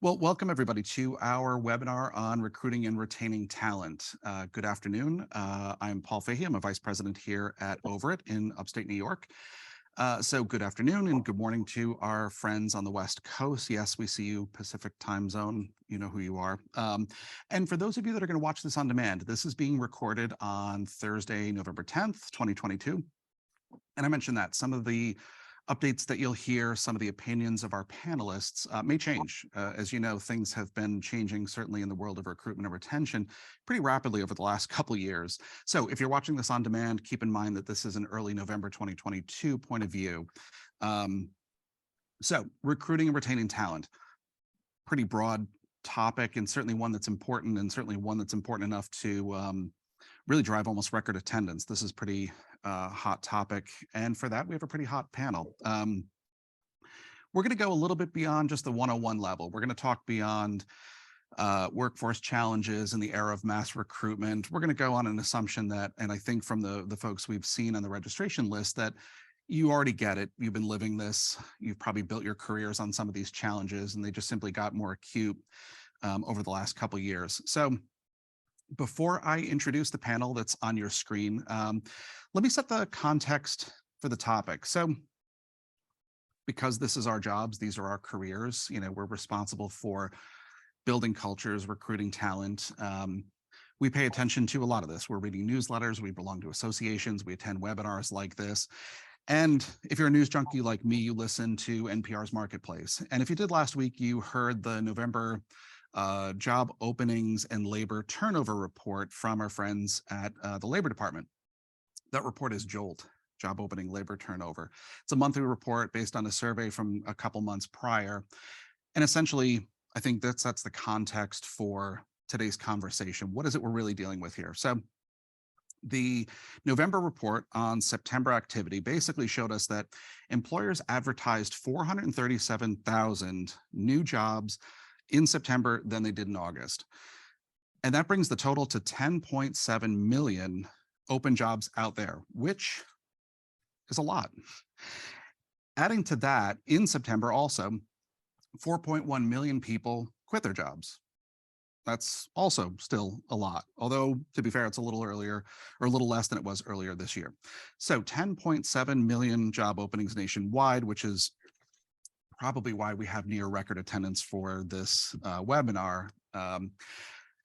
Well, welcome everybody to our webinar on recruiting and retaining talent. Good afternoon. I'm Paul Fahey. I'm a vice president here at Overit in upstate New York. So good afternoon and good morning to our friends on the West Coast. Yes, we see you, Pacific time zone. You know who you are. And for those of you that are going to watch this on demand, this is being recorded on Thursday, November 10th, 2022. And I mentioned that some of the updates that you'll hear, some of the opinions of our panelists may change. As you know, things have been changing, certainly in the world of recruitment and retention, pretty rapidly over the last couple of years. So if you're watching this on demand, keep in mind that this is an early November 2022 point of view. So recruiting and retaining talent, pretty broad topic, and certainly one that's important, and certainly one that's important enough to really drive almost record attendance. This is pretty hot topic. And for that, we have a pretty hot panel. We're going to go a little bit beyond just the 101 level. We're going to talk beyond workforce challenges in the era of mass recruitment. We're going to go on an assumption that, and I think from the folks we've seen on the registration list, that you already get it. You've been living this. You've probably built your careers on some of these challenges, and they just simply got more acute over the last couple of years. So before I introduce the panel that's on your screen, let me set the context for the topic. So because this is our jobs, these are our careers, we're responsible for building cultures, recruiting talent. We pay attention to a lot of this. We're reading newsletters, we belong to associations, we attend webinars like this. And if you're a news junkie like me, you listen to NPR's Marketplace. And if you did last week, you heard the November job openings and labor turnover report from our friends at the Labor Department. That report is JOLT, job opening labor turnover. It's a monthly report based on a survey from a couple months prior. And essentially, I think that sets the context for today's conversation. What is it we're really dealing with here? So the November report on September activity basically showed us that employers advertised 437,000 new jobs in September than they did in August. And that brings the total to 10.7 million open jobs out there, which is a lot. Adding to that, in September also, 4.1 million people quit their jobs. That's also still a lot, although to be fair, it's a little earlier or a little less than it was earlier this year. So 10.7 million job openings nationwide, which is probably why we have near record attendance for this webinar.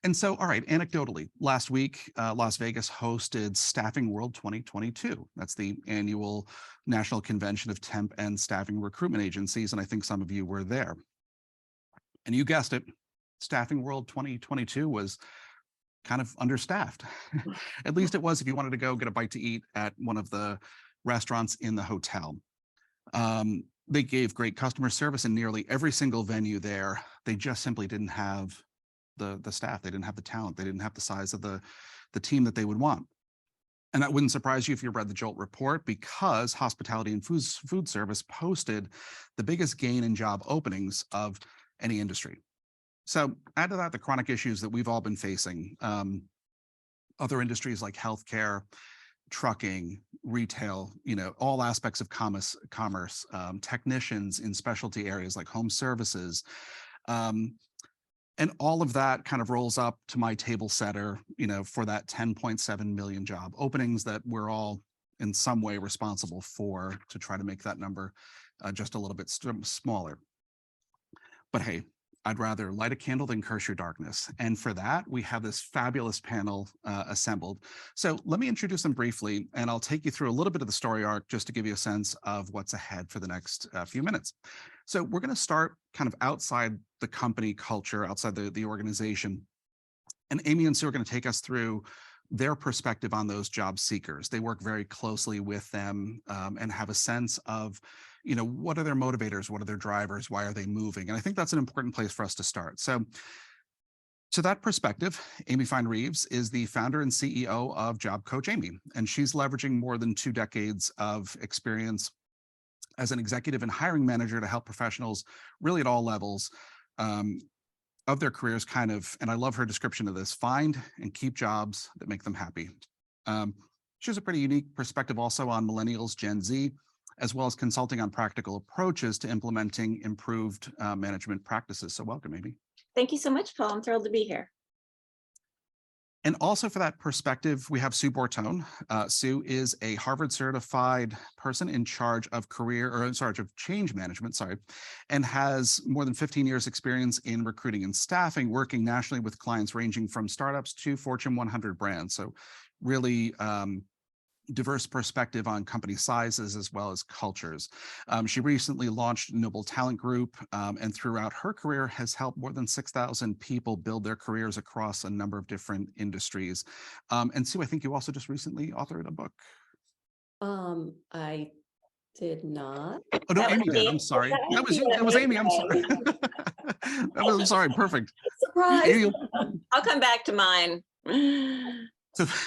And so, all right, anecdotally, last week, Las Vegas hosted Staffing World 2022. That's the annual national convention of temp and staffing recruitment agencies. And I think some of you were there. And you guessed it, Staffing World 2022 was kind of understaffed. At least it was if you wanted to go get a bite to eat at one of the restaurants in the hotel. They gave great customer service in nearly every single venue there. They just simply didn't have the staff. They didn't have the talent. They didn't have the size of the team that they would want. And that wouldn't surprise you if you read the JOLT report, because hospitality and food service posted the biggest gain in job openings of any industry. So add to that the chronic issues that we've all been facing. Other industries like healthcare, trucking, retail, all aspects of commerce, technicians in specialty areas like home services. And all of that kind of rolls up to my table setter, for that 10.7 million job openings that we're all in some way responsible for, to try to make that number just a little bit smaller. But hey, I'd rather light a candle than curse your darkness. And for that, we have this fabulous panel assembled. So let me introduce them briefly, and I'll take you through a little bit of the story arc just to give you a sense of what's ahead for the next few minutes. So we're going to start kind of outside the company culture, outside the organization. And Amy and Sue are going to take us through their perspective on those job seekers. They work very closely with them and have a sense of, what are their motivators? What are their drivers? Why are they moving? And I think that's an important place for us to start. So to that perspective, Amy Fine-Reeves is the founder and CEO of Job Coach Amy, and she's leveraging more than 2 decades of experience as an executive and hiring manager to help professionals really at all levels of their careers and I love her description of this, find and keep jobs that make them happy. She has a pretty unique perspective also on millennials, Gen Z, as well as consulting on practical approaches to implementing improved management practices. So welcome, Amy. Thank you so much, Paul. I'm thrilled to be here. And also for that perspective, we have Sue Bortone. Sue is a Harvard certified person in charge of change management, and has more than 15 years experience in recruiting and staffing, working nationally with clients ranging from startups to Fortune 100 brands. So really diverse perspective on company sizes as well as cultures. She recently launched Noble Talent Group, and throughout her career has helped more than 6,000 people build their careers across a number of different industries. And Sue, I think you also just recently authored a book. I did not. Oh no, Amy did. I'm sorry. That was you. That was Amy. I'm sorry. I'm sorry. Perfect. Surprise. Amy, I'll come back to mine.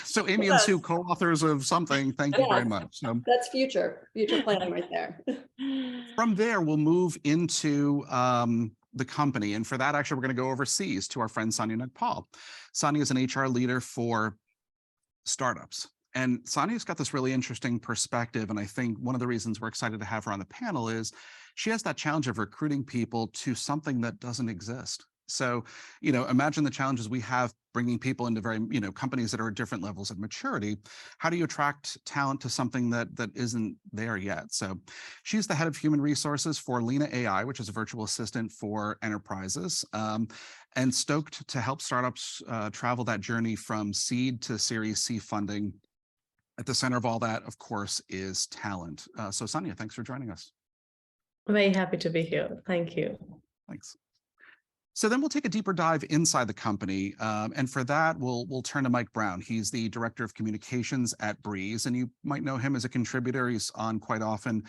so Amy and Sue, co-authors of something. Thank you very much. That's future planning right there. From there, we'll move into the company. And for that, actually, we're going to go overseas to our friend Sonia Nagpal. Sonia is an HR leader for startups. And Sonia's got this really interesting perspective. And I think one of the reasons we're excited to have her on the panel is she has that challenge of recruiting people to something that doesn't exist. So, imagine the challenges we have bringing people into very, companies that are at different levels of maturity. How do you attract talent to something that isn't there yet? So she's the head of human resources for Lena AI, which is a virtual assistant for enterprises, and stoked to help startups travel that journey from seed to Series C funding. At the center of all that, of course, is talent. So Sonia, thanks for joining us. I'm very happy to be here. Thank you. Thanks. So then we'll take a deeper dive inside the company. And for that, we'll turn to Mike Brown. He's the Director of Communications at Breeze, and you might know him as a contributor. He's on quite often.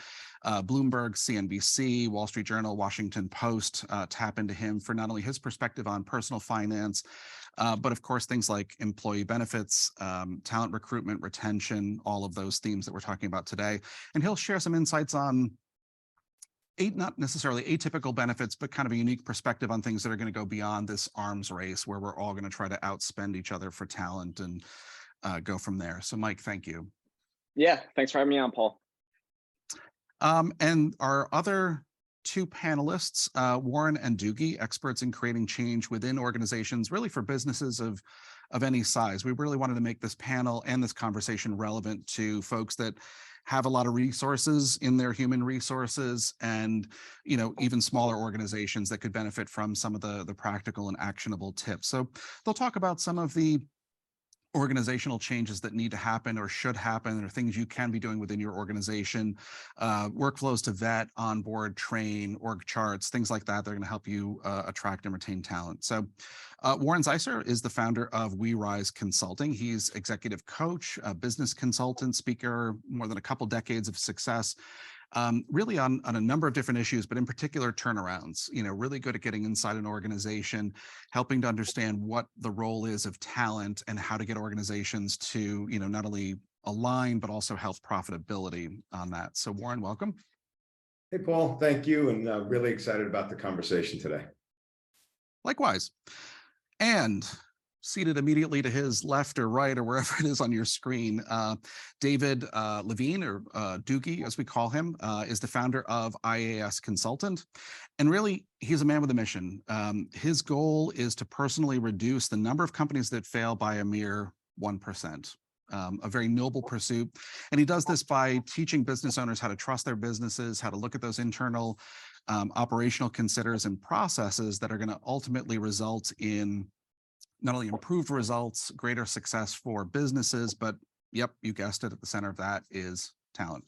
Bloomberg, CNBC, Wall Street Journal, Washington Post tap into him for not only his perspective on personal finance, but of course, things like employee benefits, talent recruitment, retention, all of those themes that we're talking about today. And he'll share some insights on not necessarily atypical benefits, but kind of a unique perspective on things that are going to go beyond this arms race where we're all going to try to outspend each other for talent and go from there. So Mike, thank you. Yeah, thanks for having me on, Paul. And our other two panelists, Warren and Doogie, experts in creating change within organizations, really for businesses of any size. We really wanted to make this panel and this conversation relevant to folks that have a lot of resources in their human resources and, even smaller organizations that could benefit from some of the practical and actionable tips. So they'll talk about some of the organizational changes that need to happen or should happen, or things you can be doing within your organization, workflows to vet, onboard, train, org charts, things like that. They're going to help you attract and retain talent. So Warren Zeisser is the founder of We Rise Consulting. He's executive coach, a business consultant, speaker, more than a couple decades of success. Really on a number of different issues, but in particular turnarounds, really good at getting inside an organization, helping to understand what the role is of talent and how to get organizations to, not only align, but also help profitability on that. So Warren, welcome. Hey, Paul, thank you. And really excited about the conversation today. Likewise. And seated immediately to his left or right or wherever it is on your screen, David Levine, or Doogie, as we call him, is the founder of IAS Consultant. And really, he's a man with a mission. His goal is to personally reduce the number of companies that fail by a mere 1%. A very noble pursuit. And he does this by teaching business owners how to trust their businesses, how to look at those internal operational considers and processes that are going to ultimately result in not only improved results, greater success for businesses, but yep, you guessed it, at the center of that is talent.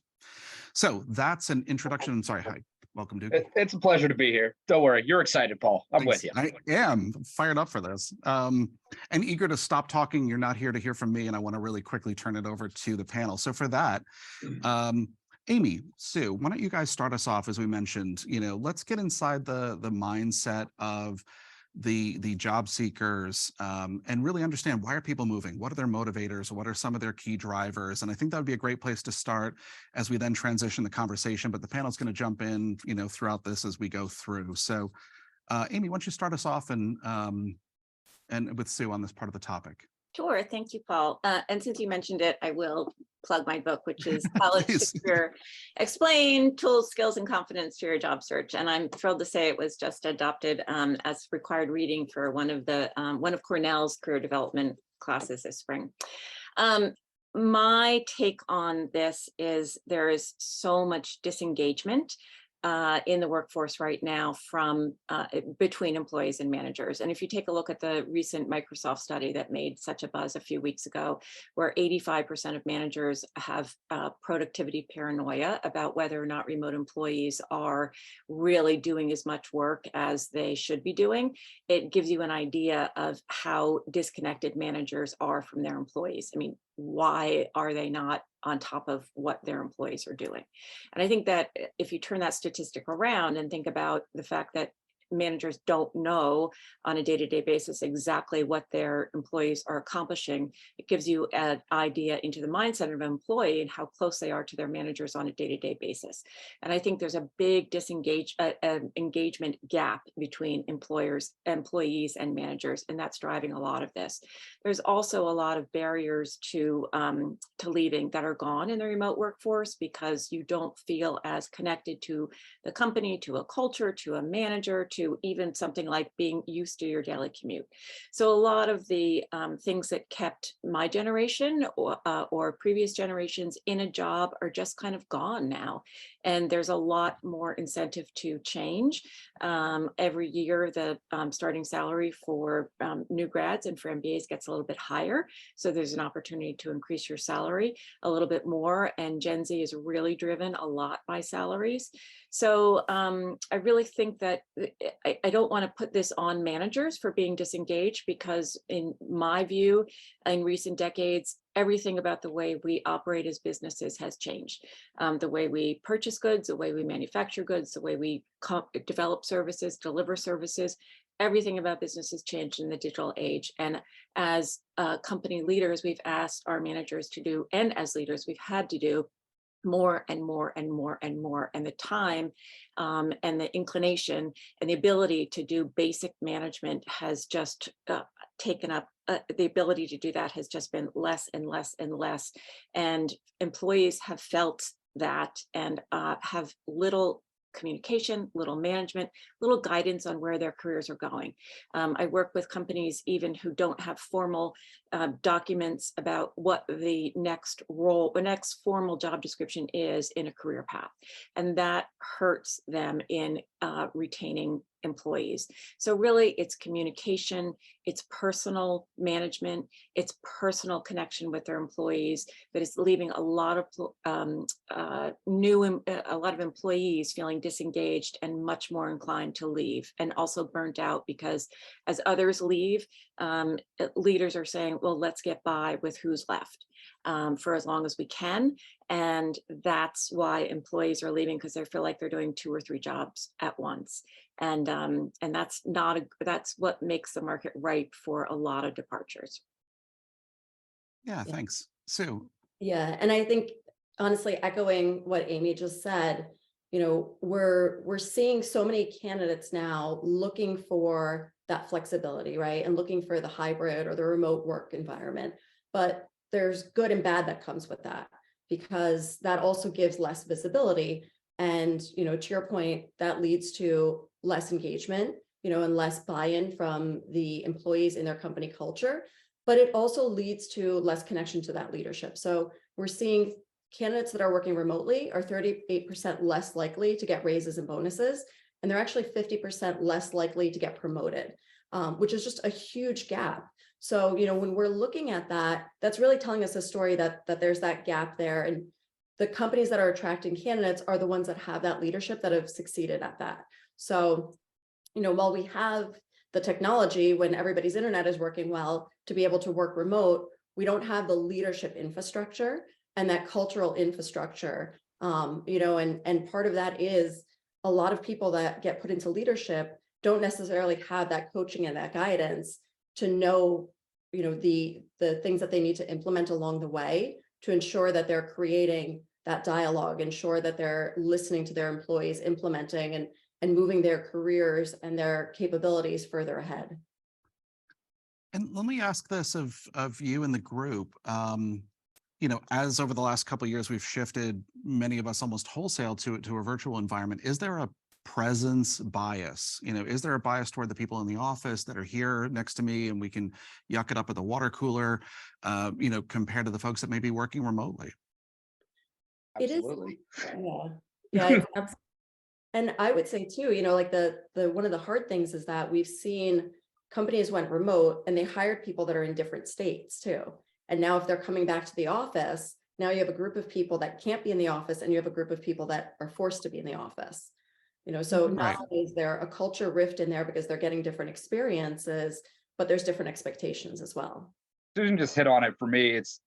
So that's an introduction. I'm sorry, hi, welcome, Duke. It's a pleasure to be here. Don't worry, you're excited, Paul. I'm with you. I am fired up for this and eager to stop talking. You're not here to hear from me, and I want to really quickly turn it over to the panel. So for that, Amy, Sue, why don't you guys start us off? As we mentioned, let's get inside the mindset of the job seekers and really understand, why are people moving? What are their motivators? What are some of their key drivers? And I think that would be a great place to start as we then transition the conversation, but the panel's going to jump in, throughout this as we go through. So Amy, why don't you start us off and with Sue on this part of the topic? Sure. Thank you, Paul. And since you mentioned it, I will plug my book, which is College Please. Secure Explain Tools, Skills, and Confidence to Your Job Search. And I'm thrilled to say it was just adopted as required reading for one of Cornell's career development classes this spring. My take on this is there is so much disengagement in the workforce right now from between employees and managers. And if you take a look at the recent Microsoft study that made such a buzz a few weeks ago, where 85% of managers have productivity paranoia about whether or not remote employees are really doing as much work as they should be doing, it gives you an idea of how disconnected managers are from their employees. I mean, why are they not on top of what their employees are doing? And I think that if you turn that statistic around and think about the fact that managers don't know on a day-to-day basis exactly what their employees are accomplishing, it gives you an idea into the mindset of an employee and how close they are to their managers on a day-to-day basis. And I think there's a big engagement gap between employees and managers, and that's driving a lot of this. There's also a lot of barriers to leaving that are gone in the remote workforce because you don't feel as connected to the company, to a culture, to a manager, to even something like being used to your daily commute. So a lot of the things that kept my generation or previous generations in a job are just kind of gone now. And there's a lot more incentive to change. Every year, the starting salary for new grads and for MBAs gets a little bit higher. So there's an opportunity to increase your salary a little bit more. And Gen Z is really driven a lot by salaries. So I really think that I don't want to put this on managers for being disengaged, because in my view, in recent decades, everything about the way we operate as businesses has changed. The way we purchase goods, the way we manufacture goods, the way we develop services, deliver services, everything about business has changed in the digital age. And as company leaders, we've asked our managers to do, and as leaders, we've had to do more and more and more and more. And the time and the inclination and the ability to do basic management has just taken up, the ability to do that has just been less and less and less. And employees have felt that and have little communication, little management, little guidance on where their careers are going. I work with companies even who don't have formal documents about what the next role, the next formal job description is in a career path. And that hurts them in retaining employees. So really it's communication, it's personal management, it's personal connection with their employees that is leaving a lot of employees feeling disengaged and much more inclined to leave, and also burnt out, because as others leave, leaders are saying, well, let's get by with who's left for as long as we can. And that's why employees are leaving, because they feel like they're doing 2 or 3 jobs at once. And that's what makes the market ripe for a lot of departures. Yeah, thanks. Sue. Yeah, and I think honestly, echoing what Amy just said, you know, we're seeing so many candidates now looking for that flexibility, right? And looking for the hybrid or the remote work environment. But there's good and bad that comes with that, because that also gives less visibility. And, you know, to your point, that leads to less engagement, you know, and less buy-in from the employees in their company culture. But it also leads to less connection to that leadership. So we're seeing candidates that are working remotely are 38% less likely to get raises and bonuses, and they're actually 50% less likely to get promoted, which is just a huge gap. So, you know, when we're looking at that, that's really telling us a story that there's that gap there. And the companies that are attracting candidates are the ones that have that leadership that have succeeded at that. So, you know, while we have the technology, when everybody's internet is working well, to be able to work remote, we don't have the leadership infrastructure and that cultural infrastructure, you know, and part of that is a lot of people that get put into leadership don't necessarily have that coaching and that guidance to know, you know, the things that they need to implement along the way to ensure that they're creating that dialogue, ensure that they're listening to their employees, implementing and moving their careers and their capabilities further ahead. And let me ask this of you and the group. as over the last couple of years, we've shifted many of us almost wholesale to a virtual environment. Is there a presence bias? Is there a bias toward the people in the office that are here next to me and we can yuck it up at the water cooler, compared to the folks that may be working remotely? Absolutely. It's and I would say too, like the one of the hard things is that we've seen companies went remote and they hired people that are in different states too. And now if they're coming back to the office, now you have a group of people that can't be in the office and you have a group of people that are forced to be in the office. So Right. not only is there a culture rift in there because they're getting different experiences, but there's different expectations as well. Susan just hit on it for me. It's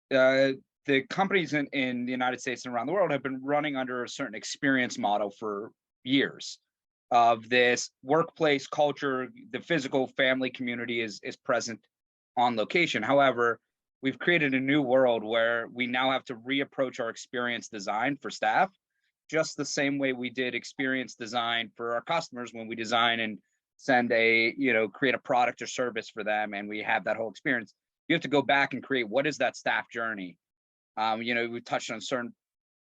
the companies in the United States and around the world have been running under a certain experience model for years of this workplace culture. The physical family community is present on location. However, we've created a new world where we now have to reapproach our experience design for staff just the same way we did experience design for our customers when we design and send create a product or service for them and we have that whole experience. You have to go back and create what is that staff journey. We touched on certain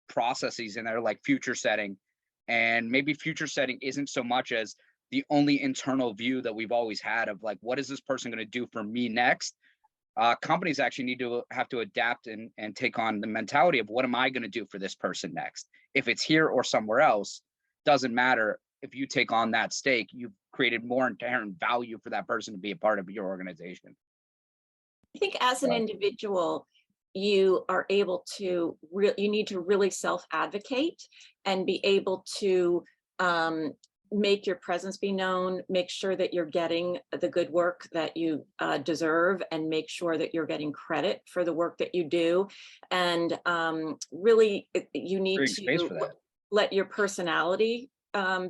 processes in there like future setting, and maybe future setting isn't so much as the only internal view that we've always had of like, what is this person going to do for me next? Companies actually need to have to adapt and take on the mentality of what am I going to do for this person next? If it's here or somewhere else, doesn't matter. If you take on that stake, you've created more inherent value for that person to be a part of your organization. I think as an individual, you are able to, you need to really self-advocate and be able to make your presence be known, make sure that you're getting the good work that you deserve, and make sure that you're getting credit for the work that you do. And really, you need to let your personality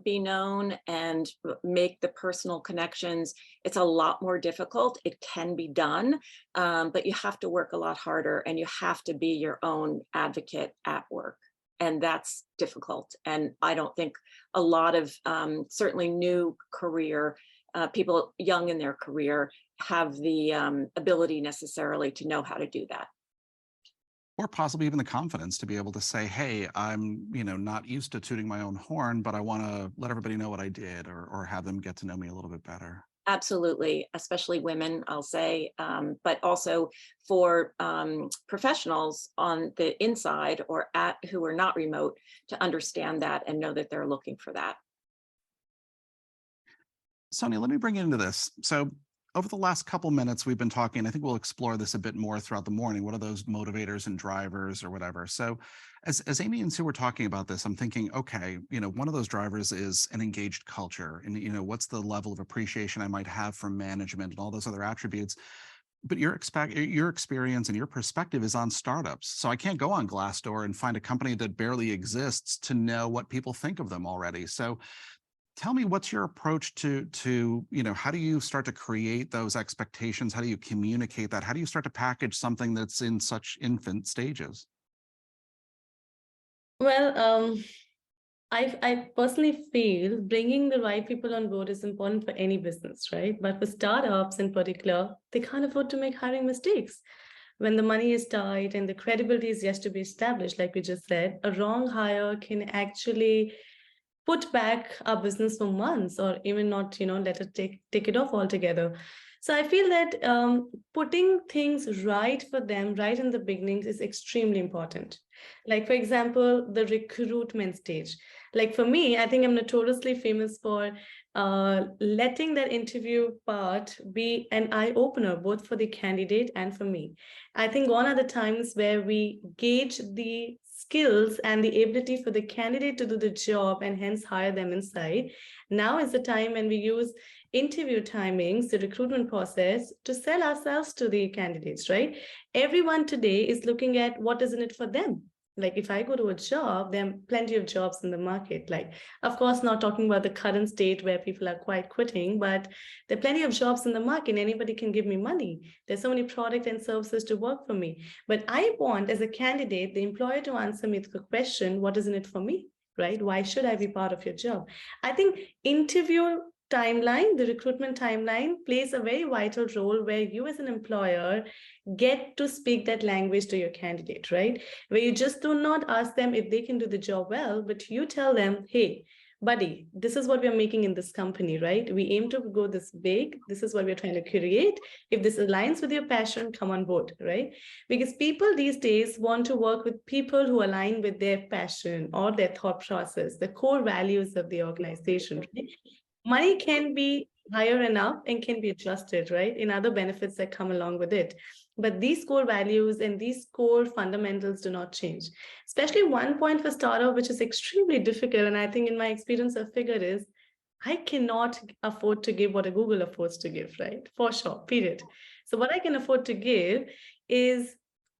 be known and make the personal connections. It's a lot more difficult. It can be done, but you have to work a lot harder and you have to be your own advocate at work. And that's difficult. And I don't think a lot of certainly new career people young in their career have the ability necessarily to know how to do that. Or possibly even the confidence to be able to say, hey, I'm, not used to tooting my own horn, but I want to let everybody know what I did, or have them get to know me a little bit better. Absolutely, especially women, I'll say, but also for professionals on the inside or who are not remote to understand that and know that they're looking for that. Sonia, let me bring you into this. So over the last couple minutes, we've been talking, I think we'll explore this a bit more throughout the morning. What are those motivators and drivers or whatever? So as Amy and Sue were talking about this, I'm thinking, okay, one of those drivers is an engaged culture. And, what's the level of appreciation I might have from management and all those other attributes. But your experience and your perspective is on startups. So I can't go on Glassdoor and find a company that barely exists to know what people think of them already. So tell me, what's your approach to how do you start to create those expectations? How do you communicate that? How do you start to package something that's in such infant stages? Well, I personally feel bringing the right people on board is important for any business, right? But for startups in particular, they can't afford to make hiring mistakes. When the money is tight and the credibility is yet to be established, like we just said, a wrong hire can actually put back our business for months, or even not, let it take it off altogether. So I feel that putting things right for them right in the beginnings is extremely important. Like, for example, the recruitment stage. Like for me, I think I'm notoriously famous for letting that interview part be an eye-opener, both for the candidate and for me. I think gone are the times where we gauge the skills and the ability for the candidate to do the job and hence hire them inside. Now is the time when we use interview timings, the recruitment process, to sell ourselves to the candidates, right? Everyone today is looking at what is in it for them. Like if I go to a job, there are plenty of jobs in the market. Like, of course, not talking about the current state where people are quite quitting, but there are plenty of jobs in the market. Anybody can give me money. There's so many products and services to work for me. But I want, as a candidate, the employer to answer me the question, what is in it for me, right? Why should I be part of your job? I think interview timeline, the recruitment timeline, plays a very vital role where you as an employer get to speak that language to your candidate, right? Where you just do not ask them if they can do the job well, but you tell them, hey, buddy, this is what we're making in this company, right? We aim to go this big. This is what we're trying to create. If this aligns with your passion, come on board, right? Because people these days want to work with people who align with their passion or their thought process, the core values of the organization, right? Money can be higher enough and can be adjusted, right, in other benefits that come along with it. But these core values and these core fundamentals do not change. Especially one point for startup, which is extremely difficult. And I think in my experience, a figure is, I cannot afford to give what a Google affords to give, right? For sure, period. So what I can afford to give is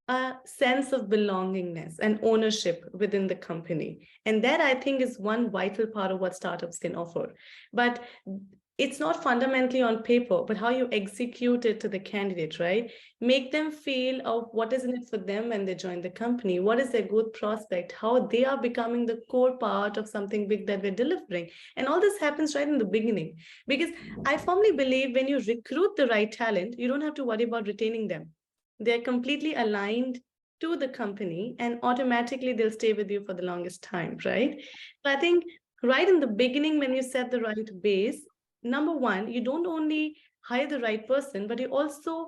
a sense of belongingness and ownership within the company. And that, I think, is one vital part of what startups can offer. But it's not fundamentally on paper, but how you execute it to the candidate, right? Make them feel of what is in it for them when they join the company. What is their growth prospect? How they are becoming the core part of something big that we're delivering. And all this happens right in the beginning. Because I firmly believe when you recruit the right talent, you don't have to worry about retaining them. They're completely aligned to the company and automatically they'll stay with you for the longest time, right? So I think right in the beginning, when you set the right base, number one, you don't only hire the right person, but you also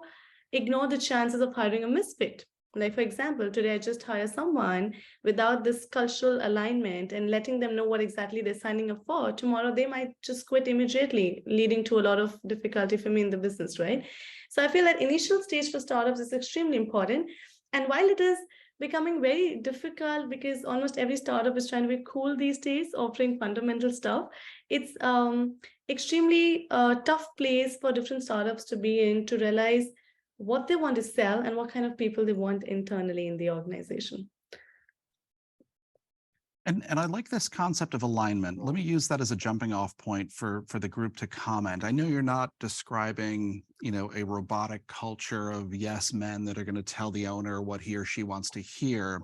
ignore the chances of hiring a misfit. Like, for example, today I just hire someone without this cultural alignment and letting them know what exactly they're signing up for. Tomorrow, they might just quit immediately, leading to a lot of difficulty for me in the business, right? So I feel that initial stage for startups is extremely important. And while it is becoming very difficult because almost every startup is trying to be cool these days, offering fundamental stuff, it's extremely tough place for different startups to be in to realize what they want to sell and what kind of people they want internally in the organization. And I like this concept of alignment. Let me use that as a jumping off point for the group to comment. I know you're not describing, a robotic culture of yes men that are going to tell the owner what he or she wants to hear.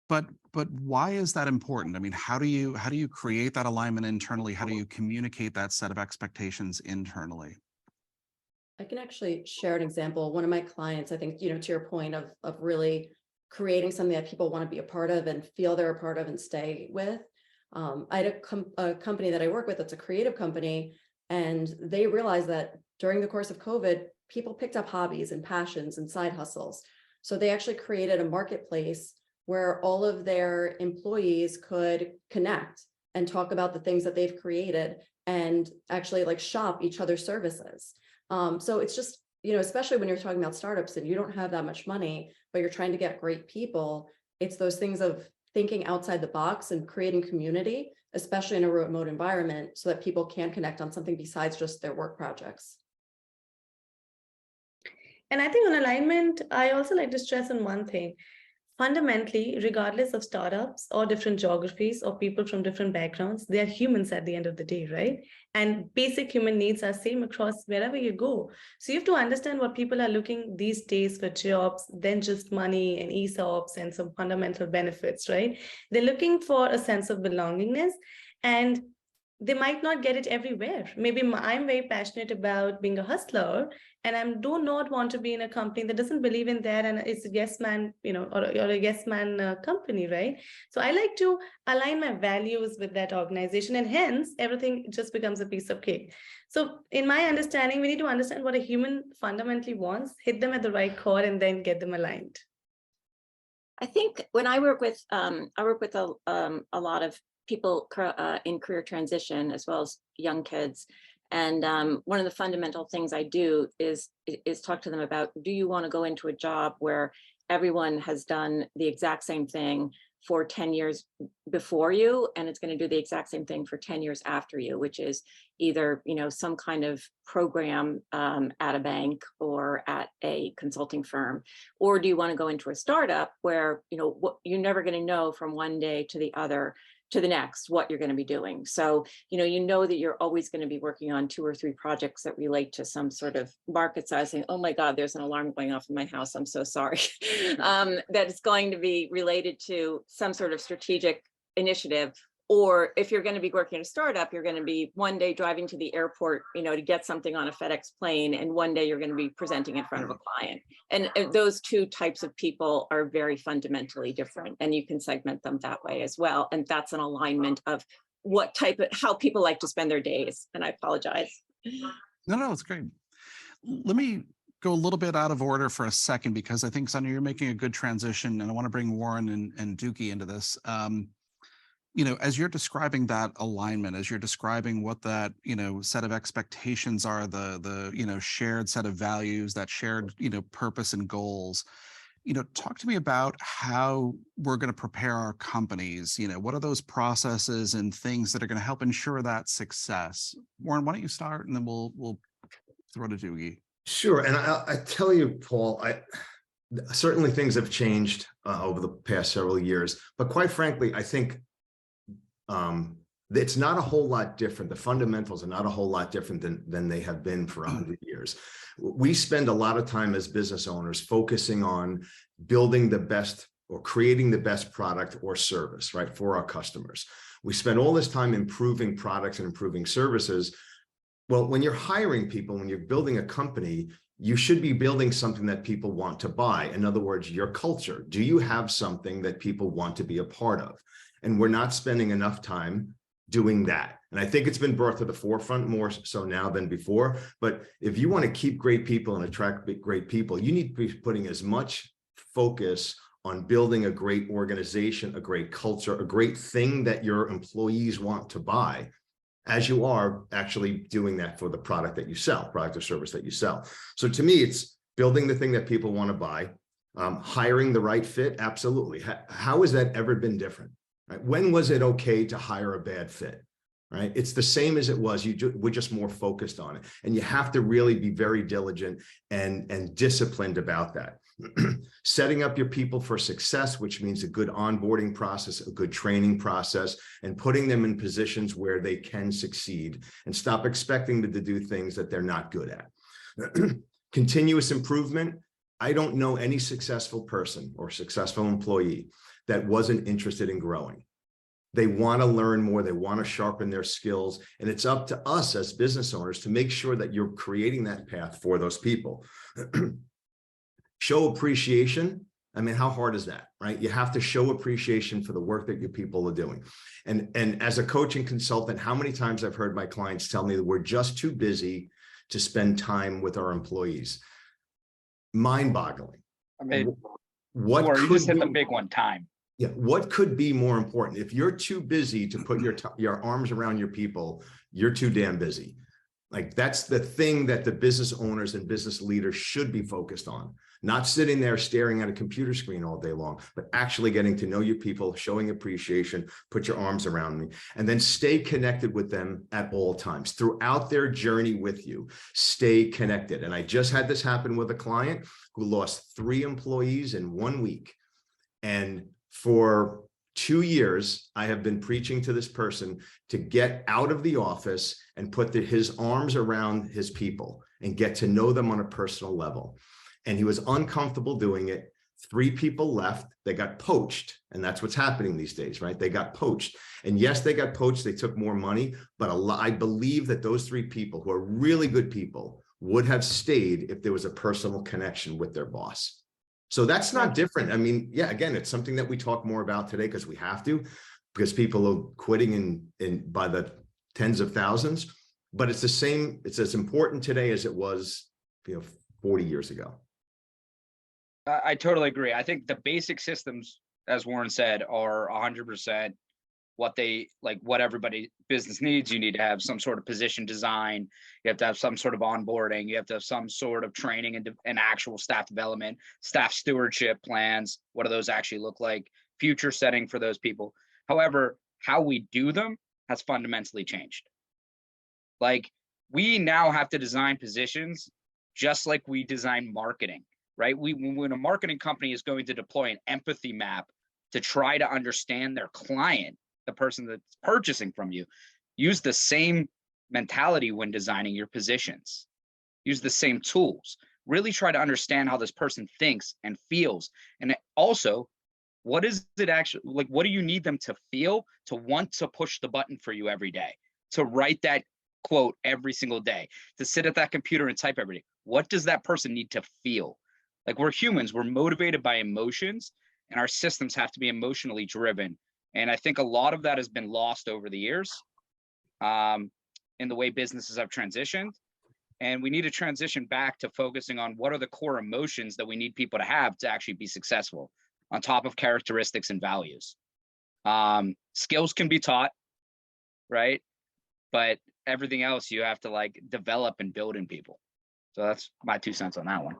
But why is that important? I mean, how do you create that alignment internally? How do you communicate that set of expectations internally? I can actually share an example. One of my clients, I think, to your point of really creating something that people want to be a part of and feel they're a part of and stay with. I had a company that I work with that's a creative company, and they realized that during the course of COVID, people picked up hobbies and passions and side hustles. So they actually created a marketplace where all of their employees could connect and talk about the things that they've created and actually like shop each other's services. So it's just, especially when you're talking about startups and you don't have that much money, but you're trying to get great people, it's those things of thinking outside the box and creating community, especially in a remote environment, so that people can connect on something besides just their work projects. And I think on alignment, I also like to stress on one thing. Fundamentally, regardless of startups or different geographies or people from different backgrounds, they are humans at the end of the day, right? And basic human needs are same across wherever you go. So you have to understand what people are looking these days for jobs, than just money and ESOPs and some fundamental benefits, right? They're looking for a sense of belongingness, and they might not get it everywhere. Maybe I'm very passionate about being a hustler, and I do not want to be in a company that doesn't believe in that and it's a yes man, or a yes man company, right? So I like to align my values with that organization, and hence everything just becomes a piece of cake. So in my understanding, we need to understand what a human fundamentally wants, hit them at the right chord, and then get them aligned. I think when I work with a lot of people in career transition as well as young kids. And one of the fundamental things I do is talk to them about, do you want to go into a job where everyone has done the exact same thing for 10 years before you, and it's going to do the exact same thing for 10 years after you, which is either, some kind of program at a bank or at a consulting firm? Or do you want to go into a startup where, you're never going to know from one day to the other to the next what you're going to be doing? So, that you're always going to be working on 2 or 3 projects that relate to some sort of market sizing. Oh my God, there's an alarm going off in my house. I'm so sorry. That it's going to be related to some sort of strategic initiative Or if you're going to be working in a startup, you're going to be one day driving to the airport, to get something on a FedEx plane, and one day you're going to be presenting in front of a client. And those two types of people are very fundamentally different, and you can segment them that way as well. And that's an alignment of how people like to spend their days. And I apologize. No, it's great. Let me go a little bit out of order for a second, because I think, Sonia, you're making a good transition, and I want to bring Warren and Dookie into this. As you're describing that alignment, as you're describing what that, set of expectations are, the shared set of values, that shared, purpose and goals, talk to me about how we're going to prepare our companies. What are those processes and things that are going to help ensure that success? Warren, why don't you start, and then we'll throw to Doogie. Sure. And I tell you, Paul, certainly things have changed over the past several years, but quite frankly, I think it's not a whole lot different. The fundamentals are not a whole lot different than they have been for 100 years. We spend a lot of time as business owners focusing on building the best or creating the best product or service, right, for our customers. We spend all this time improving products and improving services. Well, when you're hiring people, when you're building a company, you should be building something that people want to buy. In other words, your culture. Do you have something that people want to be a part of? And we're not spending enough time doing that. And I think it's been brought to the forefront more so now than before. But if you want to keep great people and attract great people, you need to be putting as much focus on building a great organization, a great culture, a great thing that your employees want to buy, as you are actually doing that for the product that you sell, product or service that you sell. So to me, it's building the thing that people want to buy, hiring the right fit. Absolutely. How has that ever been different? Right? When was it okay to hire a bad fit? Right? It's the same as it was. We're just more focused on it. And you have to really be very diligent and disciplined about that. Setting up your people for success, which means a good onboarding process, a good training process, and putting them in positions where they can succeed, and stop expecting them to do things that they're not good at. Continuous improvement. I don't know any successful person or successful employee that wasn't interested in growing. They want to learn more. They want to sharpen their skills. And it's up to us as business owners to make sure that you're creating that path for those people. Show appreciation. I mean, how hard is that, right? You have to show appreciation for the work that your people are doing. And as a coaching consultant, how many times I've heard my clients tell me that we're just too busy to spend time with our employees. Mind-boggling. I mean, what or you could just hit be, the big one, time. Yeah, what could be more important? If you're too busy to put your arms around your people, you're too damn busy. Like, that's the thing that the business owners and business leaders should be focused on. Not sitting there staring at a computer screen all day long, but actually getting to know your people, showing appreciation, put your arms around me, and then stay connected with them at all times throughout their journey with you. Stay connected. And I just had this happen with a client who lost 3 employees in 1 week. And for 2 years, I have been preaching to this person to get out of the office and put his arms around his people and get to know them on a personal level. And he was uncomfortable doing it. 3 people left. They got poached. And that's what's happening these days, right? They got poached. And yes, they got poached. They took more money. But I believe that those 3 people, who are really good people, would have stayed if there was a personal connection with their boss. So that's not different. I mean, yeah, again, it's something that we talk more about today because we have to, because people are quitting by the tens of thousands. But it's the same. It's as important today as it was, 40 years ago. I totally agree. I think the basic systems, as Warren said, are 100% what everybody business needs. You need to have some sort of position design. You have to have some sort of onboarding. You have to have some sort of training and actual staff development, staff stewardship plans. What do those actually look like? Future setting for those people. However, how we do them has fundamentally changed. Like, we now have to design positions just like we design marketing, right? When a marketing company is going to deploy an empathy map to try to understand their client, the person that's purchasing from you, use the same mentality when designing your positions. Use the same tools. Really try to understand how this person thinks and feels. And also, What is it actually like? What do you need them to feel to want to push the button for you every day, to write that quote every single day, to sit at that computer and type every day? What does that person need to feel? Like, we're humans, we're motivated by emotions, and our systems have to be emotionally driven. And I think a lot of that has been lost over the years in the way businesses have transitioned. And we need to transition back to focusing on what are the core emotions that we need people to have to actually be successful, on top of characteristics and values. Skills can be taught, right? But everything else you have to like develop and build in people. So that's my 2 cents on that one.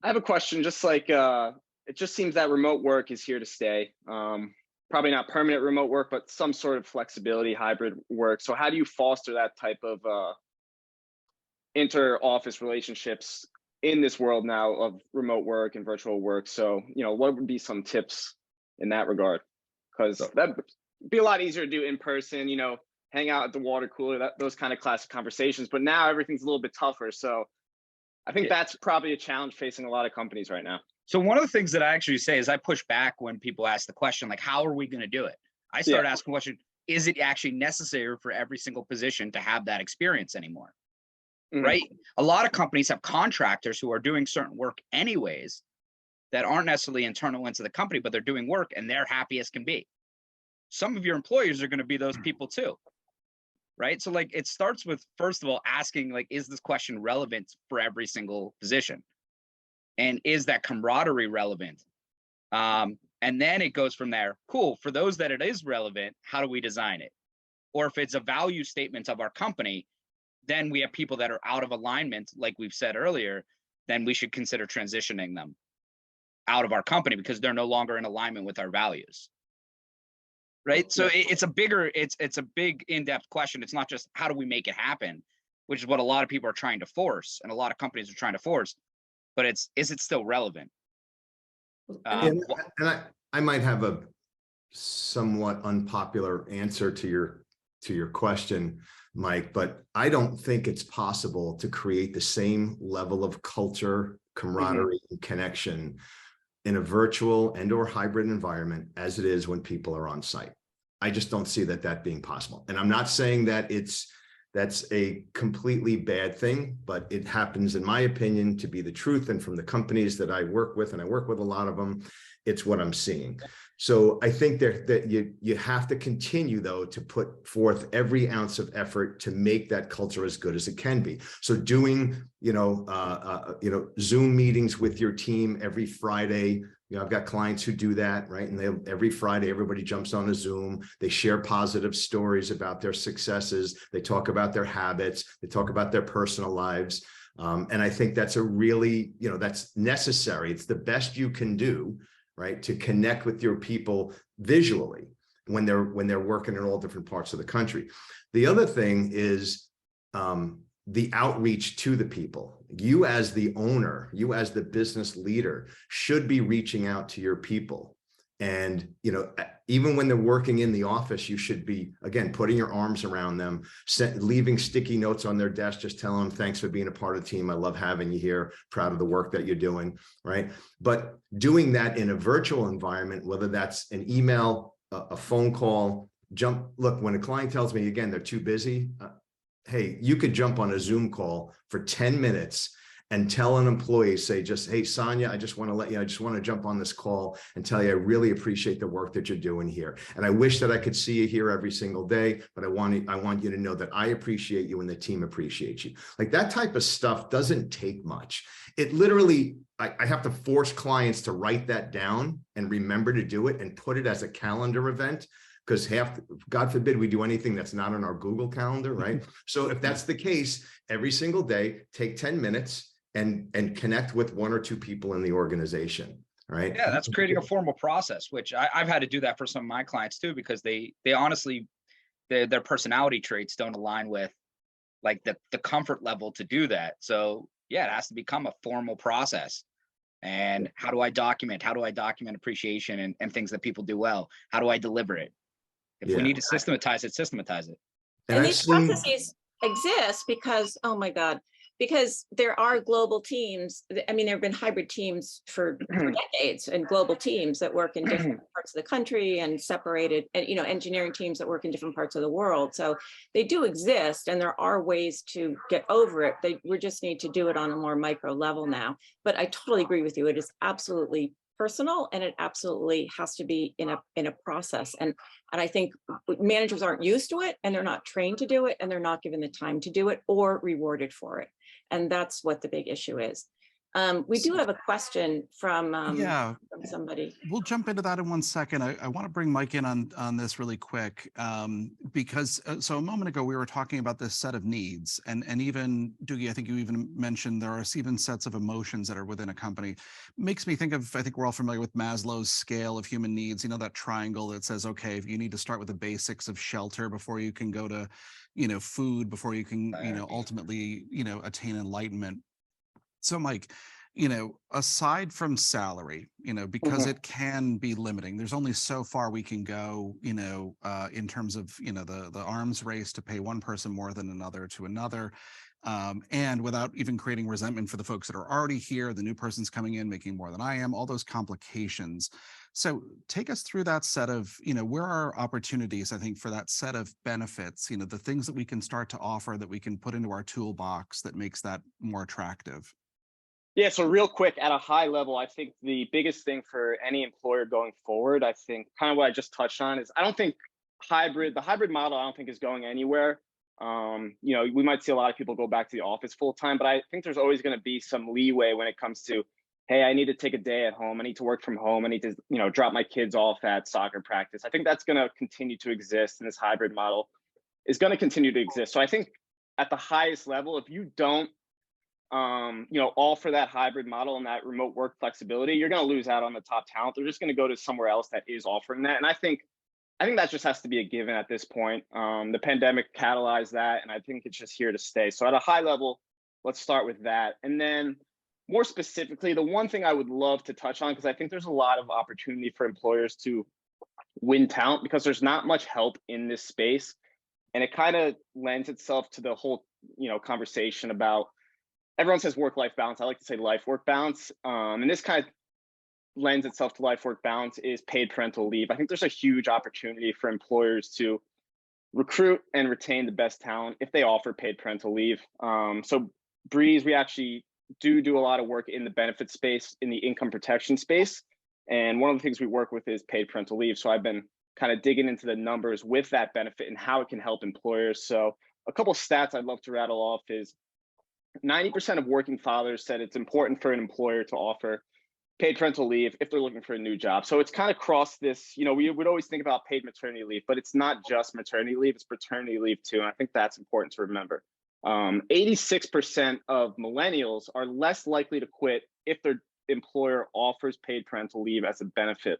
I have a question. Just like it just seems that remote work is here to stay. Probably not permanent remote work, but some sort of flexibility, hybrid work. So how do you foster that type of inter-office relationships in this world now of remote work and virtual work? So, you know, what would be some tips in that regard? Because that'd be a lot easier to do in person, you know, hang out at the water cooler, those kind of classic conversations. But now everything's a little bit tougher. So I think that's probably a challenge facing a lot of companies right now. So one of the things that I actually say is I push back when people ask the question, like, how are we going to do it? I start asking the question, is it actually necessary for every single position to have that experience anymore? Right? A lot of companies have contractors who are doing certain work anyways that aren't necessarily internal into the company, but they're doing work and they're happy as can be. Some of your employers are going to be those people too. Right? So like, it starts with, first of all, asking, like, is this question relevant for every single position? And is that camaraderie relevant? And then it goes from there. Cool. For those that it is relevant, how do we design it? Or if it's a value statement of our company, then we have people that are out of alignment, like we've said earlier, then we should consider transitioning them out of our company because they're no longer in alignment with our values. Right? So it's a bigger, it's a big in-depth question. It's not just how do we make it happen, which is what a lot of people are trying to force and a lot of companies are trying to force, but is it still relevant? And I might have a somewhat unpopular answer to your question, Mike, but I don't think it's possible to create the same level of culture, camaraderie, and connection in a virtual and/or hybrid environment as it is when people are on site. I just don't see that being possible. And I'm not saying that that's a completely bad thing, but it happens, in my opinion, to be the truth. And from the companies that I work with, and I work with a lot of them, it's what I'm seeing. So I think that you have to continue, though, to put forth every ounce of effort to make that culture as good as it can be. So doing, Zoom meetings with your team every Friday. I've got clients who do that, right? And every Friday, everybody jumps on a Zoom. They share positive stories about their successes. They talk about their habits. They talk about their personal lives. And I think that's a really, that's necessary. It's the best you can do, right, to connect with your people visually when they're working in all different parts of the country. The other thing is the outreach to the people. You as the owner, you as the business leader should be reaching out to your people. And, even when they're working in the office, you should be, again, putting your arms around them, leaving sticky notes on their desk, just telling them, thanks for being a part of the team. I love having you here. Proud of the work that you're doing, right? But doing that in a virtual environment, whether that's an email, a phone call, look, when a client tells me, again, they're too busy, hey, you could jump on a Zoom call for 10 minutes and tell an employee, say, hey, Sonia, I just want to jump on this call and tell you, I really appreciate the work that you're doing here. And I wish that I could see you here every single day, but I want you to know that I appreciate you and the team appreciates you. Like, that type of stuff doesn't take much. It literally, I have to force clients to write that down and remember to do it and put it as a calendar event. Because God forbid we do anything that's not on our Google Calendar, right? So if that's the case, every single day, take 10 minutes and connect with one or two people in the organization, right? Yeah, that's creating a formal process, which I've had to do that for some of my clients too, because they honestly, their personality traits don't align with like the comfort level to do that. So yeah, it has to become a formal process. And how do I document appreciation and things that people do well? How do I deliver it? If we need to systematize it, systematize it. And these processes exist because, oh my God, because there are global teams. I mean, there have been hybrid teams for decades, and global teams that work in different parts of the country, and separated, and engineering teams that work in different parts of the world. So they do exist, and there are ways to get over it. We just need to do it on a more micro level now. But I totally agree with you. It is absolutely personal, and it absolutely has to be in a process. And I think managers aren't used to it, and they're not trained to do it, and they're not given the time to do it or rewarded for it. And that's what the big issue is. We do have a question from somebody. We'll jump into that in 1 second. I want to bring Mike in on this really quick, because so a moment ago we were talking about this set of needs, and even Doogie, I think you even mentioned there are even sets of emotions that are within a company. Makes me think of, I think we're all familiar with Maslow's scale of human needs. That triangle that says, okay, if you need to start with the basics of shelter before you can go to, food, before you can, ultimately, attain enlightenment. So Mike, aside from salary, because it can be limiting, there's only so far we can go, in terms of, the arms race to pay one person more than another to another. And without even creating resentment for the folks that are already here, the new person's coming in, making more than I am, all those complications. So take us through that set of, where are opportunities, I think, for that set of benefits, the things that we can start to offer that we can put into our toolbox that makes that more attractive. Yeah, so real quick, at a high level, I think the biggest thing for any employer going forward, I think kind of what I just touched on is, I don't think the hybrid model, I don't think is going anywhere. We might see a lot of people go back to the office full time, but I think there's always going to be some leeway when it comes to, hey, I need to take a day at home. I need to work from home. I need to, drop my kids off at soccer practice. I think that's going to continue to exist, and this hybrid model is going to continue to exist. So I think at the highest level, if you don't, offer that hybrid model and that remote work flexibility, you're going to lose out on the top talent. They're just going to go to somewhere else that is offering that. And I think that just has to be a given at this point. The pandemic catalyzed that, and I think it's just here to stay. So at a high level, let's start with that. And then more specifically, the one thing I would love to touch on, because I think there's a lot of opportunity for employers to win talent, because there's not much help in this space. And it kind of lends itself to the whole, conversation about, everyone says work-life balance. I like to say life-work balance. And this kind of lends itself to life-work balance is paid parental leave. I think there's a huge opportunity for employers to recruit and retain the best talent if they offer paid parental leave. So Breeze, we actually do a lot of work in the benefit space, in the income protection space. And one of the things we work with is paid parental leave. So I've been kind of digging into the numbers with that benefit and how it can help employers. So a couple of stats I'd love to rattle off is 90% of working fathers said it's important for an employer to offer paid parental leave if they're looking for a new job. So it's kind of crossed this, we would always think about paid maternity leave, but it's not just maternity leave, it's paternity leave too. And I think that's important to remember. 86% of millennials are less likely to quit if their employer offers paid parental leave as a benefit.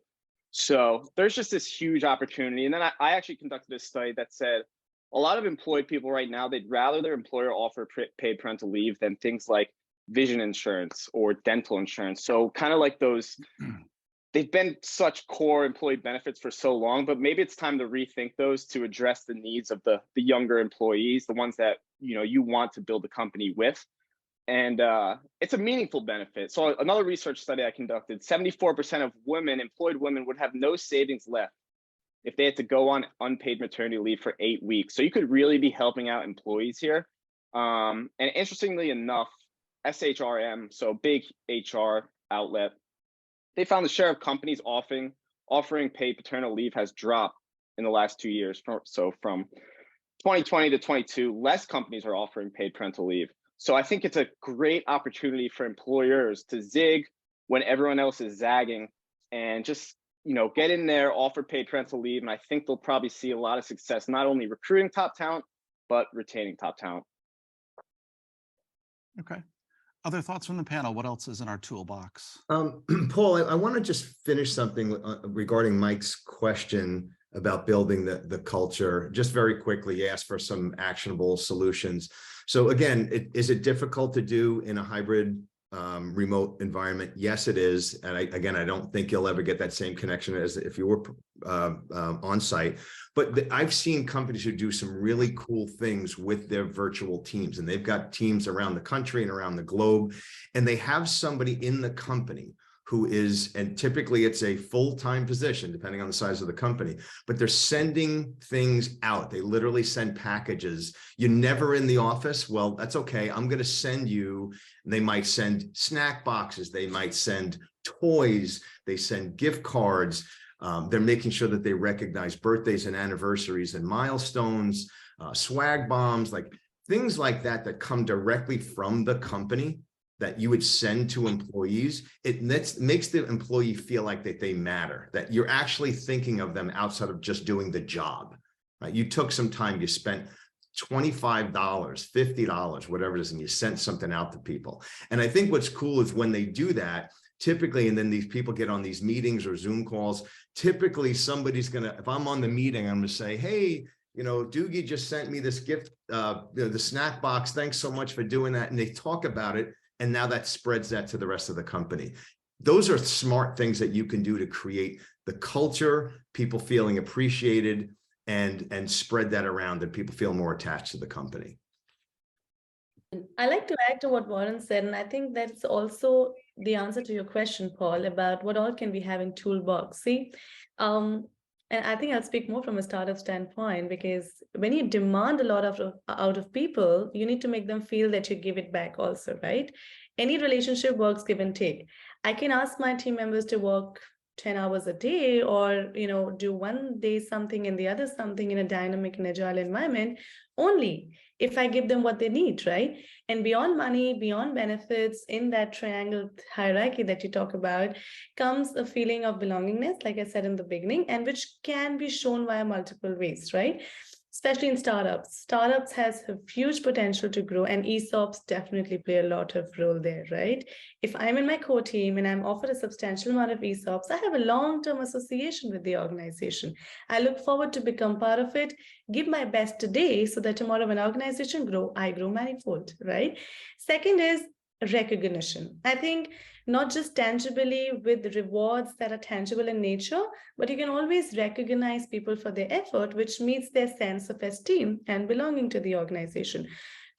So there's just this huge opportunity. And then I actually conducted a study that said, a lot of employed people right now, they'd rather their employer offer paid parental leave than things like vision insurance or dental insurance. So kind of like those, they've been such core employee benefits for so long, but maybe it's time to rethink those to address the needs of the younger employees, the ones that, you want to build a company with. And it's a meaningful benefit. So another research study I conducted, 74% of employed women would have no savings left if they had to go on unpaid maternity leave for 8 weeks. So you could really be helping out employees here. And interestingly enough, SHRM, so big HR outlet, they found the share of companies offering paid paternal leave has dropped in the last 2 years. So from 2020 to 22, less companies are offering paid parental leave. So I think it's a great opportunity for employers to zig when everyone else is zagging, and just get in there, offer paid parental leave. And I think they'll probably see a lot of success, not only recruiting top talent, but retaining top talent. Okay. Other thoughts from the panel? What else is in our toolbox? Paul, I want to just finish something regarding Mike's question about building the culture. Just very quickly, ask for some actionable solutions. So again, is it difficult to do in a hybrid remote environment? Yes, it is. And I don't think you'll ever get that same connection as if you were on site. But I've seen companies who do some really cool things with their virtual teams, and they've got teams around the country and around the globe, and they have somebody in the company who is, and typically it's a full-time position, depending on the size of the company, but they're sending things out. They literally send packages. You're never in the office. Well, that's okay. I'm going to send you, they might send snack boxes. They might send toys. They send gift cards. They're making sure that they recognize birthdays and anniversaries and milestones, swag bombs, like things like that, that come directly from the company that you would send to employees. It makes the employee feel like that they matter, that you're actually thinking of them outside of just doing the job, right? You took some time, you spent $25, $50, whatever it is, and you sent something out to people. And I think what's cool is when they do that, typically, and then these people get on these meetings or Zoom calls, typically somebody's gonna, if I'm on the meeting, I'm gonna say, hey, you know, Doogie just sent me this gift, the snack box. Thanks so much for doing that. And they talk about it. And now that spreads that to the rest of the company. Those are smart things that you can do to create the culture, people feeling appreciated, and spread that around, and people feel more attached to the company. I like to add to what Warren said, and I think that's also the answer to your question, Paul, about what all can we have in toolbox. See, and I think I'll speak more from a startup standpoint, because when you demand a lot out of people, you need to make them feel that you give it back also, right? Any relationship works give and take. I can ask my team members to work 10 hours a day, or, you know, do one day something and the other something in a dynamic and agile environment, only if I give them what they need, right? And beyond money, beyond benefits, in that triangle hierarchy that you talk about, comes a feeling of belongingness, like I said in the beginning, and which can be shown via multiple ways, right? Especially in startups. Startups has a huge potential to grow, and ESOPs definitely play a lot of role there, right? If I'm in my core team and I'm offered a substantial amount of ESOPs, I have a long-term association with the organization. I look forward to become part of it, give my best today so that tomorrow when organization grow, I grow manifold, right? Second is recognition. I think not just tangibly with rewards that are tangible in nature, but you can always recognize people for their effort, which meets their sense of esteem and belonging to the organization.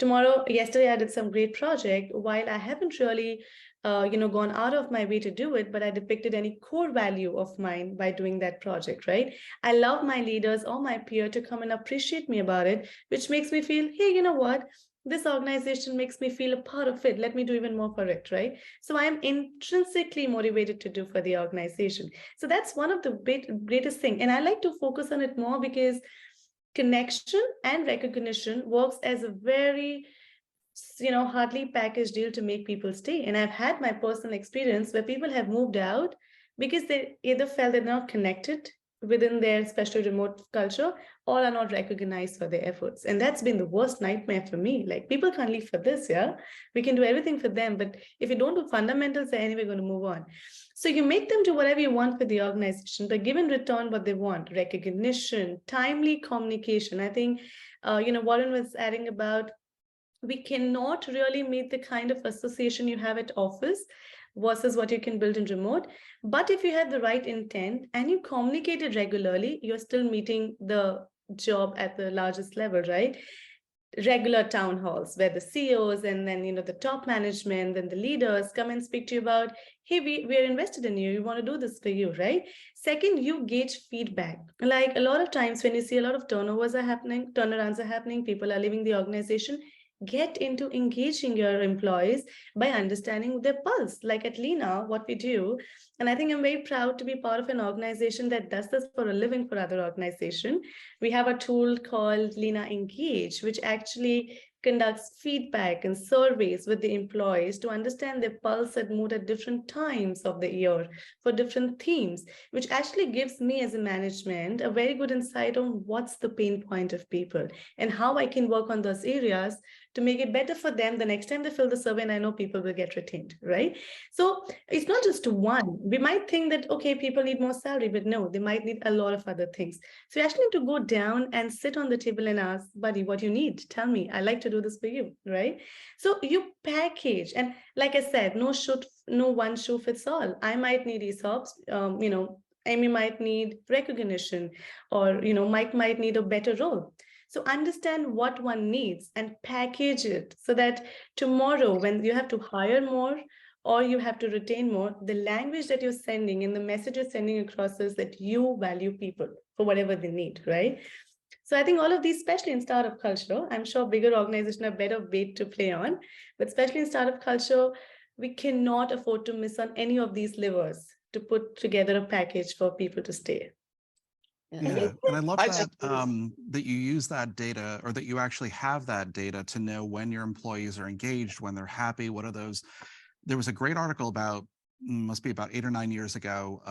Yesterday, I did some great project. While I haven't really gone out of my way to do it, but I depicted any core value of mine by doing that project, right? I love my leaders or my peer to come and appreciate me about it, which makes me feel, hey, you know what? This organization makes me feel a part of it. Let me do even more for it, right? So I'm intrinsically motivated to do for the organization. So that's one of the greatest things. And I like to focus on it more, because connection and recognition works as a very, hardly packaged deal to make people stay. And I've had my personal experience where people have moved out because they either felt they're not connected within their special remote culture, or are not recognized for their efforts. And that's been the worst nightmare for me. Like, people can't leave for this, yeah? We can do everything for them, but if you don't do fundamentals, they're anyway going to move on. So you make them do whatever you want for the organization, but give in return what they want: recognition, timely communication. I think, Warren was adding about, we cannot really meet the kind of association you have at office versus what you can build in remote. But if you have the right intent and you communicate it regularly, you're still meeting the job at the largest level, right? Regular town halls where the CEOs and then, the top management and the leaders come and speak to you about, hey, we are invested in you. We want to do this for you, right? Second, you gauge feedback. Like, a lot of times when you see a lot of turnarounds are happening, people are leaving the organization, get into engaging your employees by understanding their pulse. Like at Lena, what we do, and I think I'm very proud to be part of an organization that does this for a living for other organizations. We have a tool called Lena Engage, which actually conducts feedback and surveys with the employees to understand their pulse and mood at different times of the year for different themes, which actually gives me as a management a very good insight on what's the pain point of people and how I can work on those areas to make it better for them the next time they fill the survey, and I know people will get retained, right? So it's not just one. We might think that, okay, people need more salary, but no, they might need a lot of other things. So you actually need to go down and sit on the table and ask, buddy, what you need? Tell me, I like to do this for you, right? So you package, and like I said, no one shoe fits all. I might need ESOPs, Amy might need recognition, or Mike might need a better role. So understand what one needs and package it so that tomorrow when you have to hire more or you have to retain more, the language that you're sending and the message you're sending across is that you value people for whatever they need, right? So I think all of these, especially in startup culture, I'm sure bigger organizations have better weight to play on, but especially in startup culture, we cannot afford to miss on any of these levers to put together a package for people to stay. Yeah, and I love I that that you use that data, or that you actually have that data to know when your employees are engaged, when they're happy. What are those? There was a great article about, must be about 8 or 9 years ago.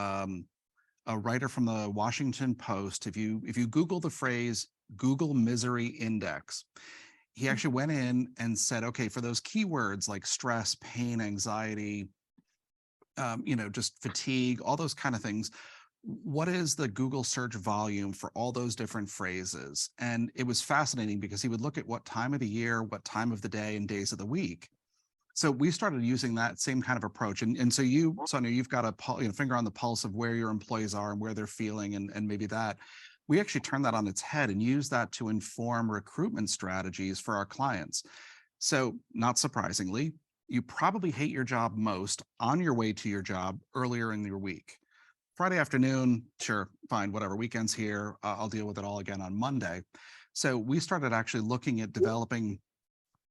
A writer from the Washington Post. If you Google the phrase Google Misery Index, he actually went in and said, okay, for those keywords like stress, pain, anxiety, just fatigue, all those kind of things, what is the Google search volume for all those different phrases? And it was fascinating because he would look at what time of the year, what time of the day, and days of the week. So we started using that same kind of approach. And so you, Sonia, you've got a finger on the pulse of where your employees are and where they're feeling, and maybe that. We actually turn that on its head and use that to inform recruitment strategies for our clients. So not surprisingly, you probably hate your job most on your way to your job earlier in your week. Friday afternoon, sure, fine, whatever, weekend's here, I'll deal with it all again on Monday. So we started actually looking at developing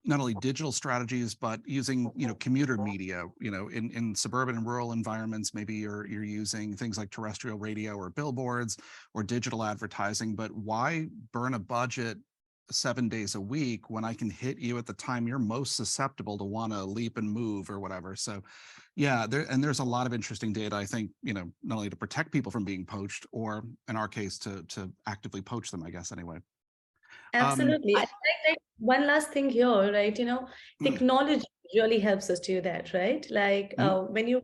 not only digital strategies, but using, commuter media, in suburban and rural environments. Maybe you're using things like terrestrial radio or billboards or digital advertising, but why burn a budget 7 days a week when I can hit you at the time you're most susceptible to want to leap and move or whatever? So yeah, there's a lot of interesting data, I think, not only to protect people from being poached, or in our case, to actively poach them, I guess, anyway. Absolutely. One last thing here, right? Technology really helps us do that, right? Like when you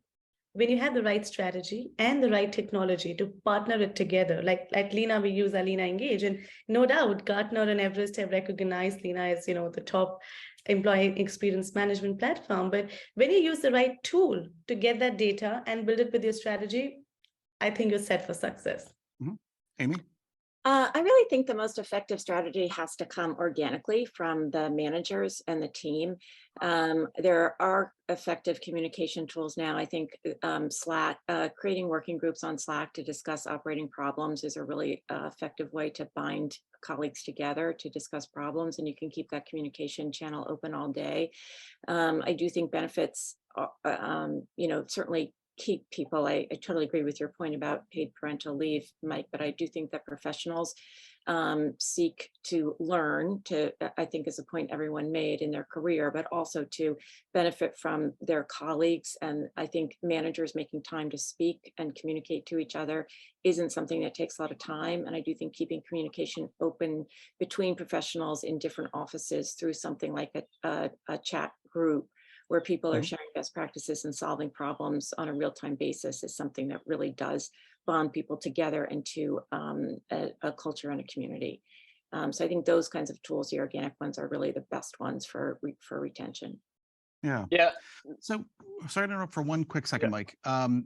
have the right strategy and the right technology to partner it together, like Lena, we use our Lena Engage, and no doubt Gartner and Everest have recognized Lena as, the top employee experience management platform. But when you use the right tool to get that data and build it with your strategy, I think you're set for success. Amy? I really think the most effective strategy has to come organically from the managers and the team. There are effective communication tools now. I think Slack, creating working groups on Slack to discuss operating problems is a really effective way to bind colleagues together to discuss problems, and you can keep that communication channel open all day. I do think benefits, certainly keep people. I totally agree with your point about paid parental leave, Mike, but I do think that professionals seek to learn I think is a point everyone made in their career, but also to benefit from their colleagues. And I think managers making time to speak and communicate to each other isn't something that takes a lot of time. And I do think keeping communication open between professionals in different offices through something like a chat group where people are sharing best practices and solving problems on a real-time basis is something that really does bond people together into a culture and a community. So I think those kinds of tools, the organic ones, are really the best ones for retention. Yeah. So sorry to interrupt for one quick second, Mike.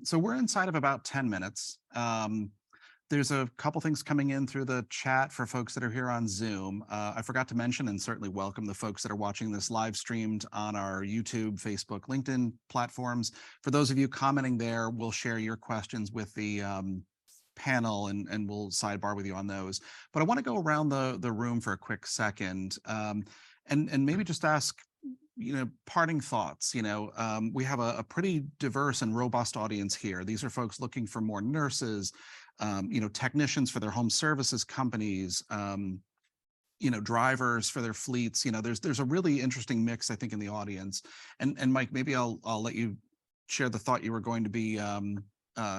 So we're inside of about 10 minutes. There's a couple things coming in through the chat for folks that are here on Zoom. I forgot to mention, and certainly welcome the folks that are watching this live streamed on our YouTube, Facebook, LinkedIn platforms. For those of you commenting there, we'll share your questions with the panel and we'll sidebar with you on those. But I want to go around the room for a quick second and maybe just ask, parting thoughts. We have a pretty diverse and robust audience here. These are folks looking for more nurses, technicians for their home services companies, drivers for their fleets. There's a really interesting mix, I think, in the audience. And Mike, maybe I'll let you share the thought you were going to be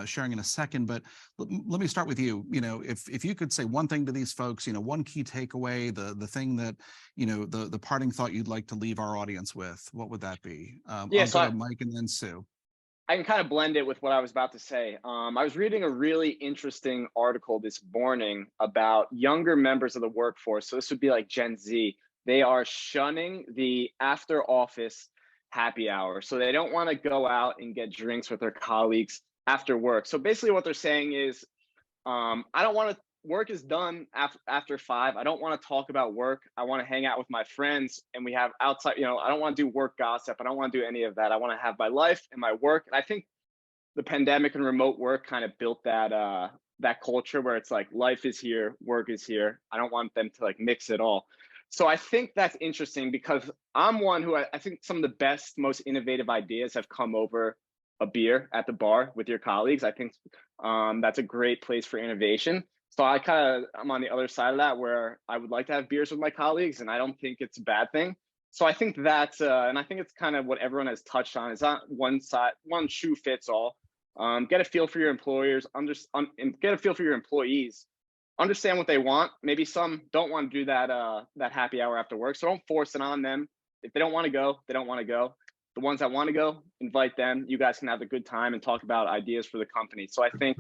sharing in a second, but let me start with you. You know, if you could say one thing to these folks, you know, one key takeaway, the thing that, you know, the parting thought you'd like to leave our audience with, what would that be? Yeah, I'll so go to Mike and then Sue. I can kind of blend it with what I was about to say. I was reading a really interesting article this morning about younger members of the workforce. So this would be like Gen Z. They are shunning the after office happy hour. So they don't want to go out and get drinks with their colleagues after work. So basically what they're saying is, I don't want to, work is done after 5. I don't want to talk about work. I want to hang out with my friends and we have outside, you know, I don't want to do work gossip. I don't want to do any of that. I want to have my life and my work. And I think the pandemic and remote work kind of built that, that culture where it's like, life is here, work is here. I don't want them to like mix it all. So I think that's interesting because I'm one who I think some of the best, most innovative ideas have come over a beer at the bar with your colleagues. I think that's a great place for innovation. So I'm on the other side of that where I would like to have beers with my colleagues and I don't think it's a bad thing. So I think that's, and I think it's kind of what everyone has touched on. It's not one shoe fits all. Get a feel for your employers, get a feel for your employees, understand what they want. Maybe some don't want to do that happy hour after work. So don't force it on them. If they don't want to go, they don't want to go. The ones that want to go, invite them. You guys can have a good time and talk about ideas for the company. So I think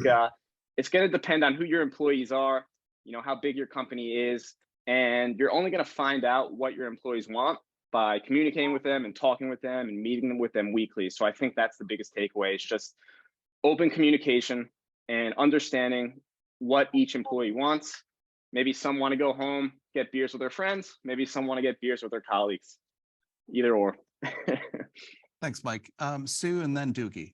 it's going to depend on who your employees are, you know, how big your company is, and you're only going to find out what your employees want by communicating with them and talking with them and meeting with them weekly. So I think that's the biggest takeaway. It's just open communication and understanding what each employee wants. Maybe some want to go home, get beers with their friends. Maybe some want to get beers with their colleagues. Either or. Thanks, Mike. Sue and then Doogie.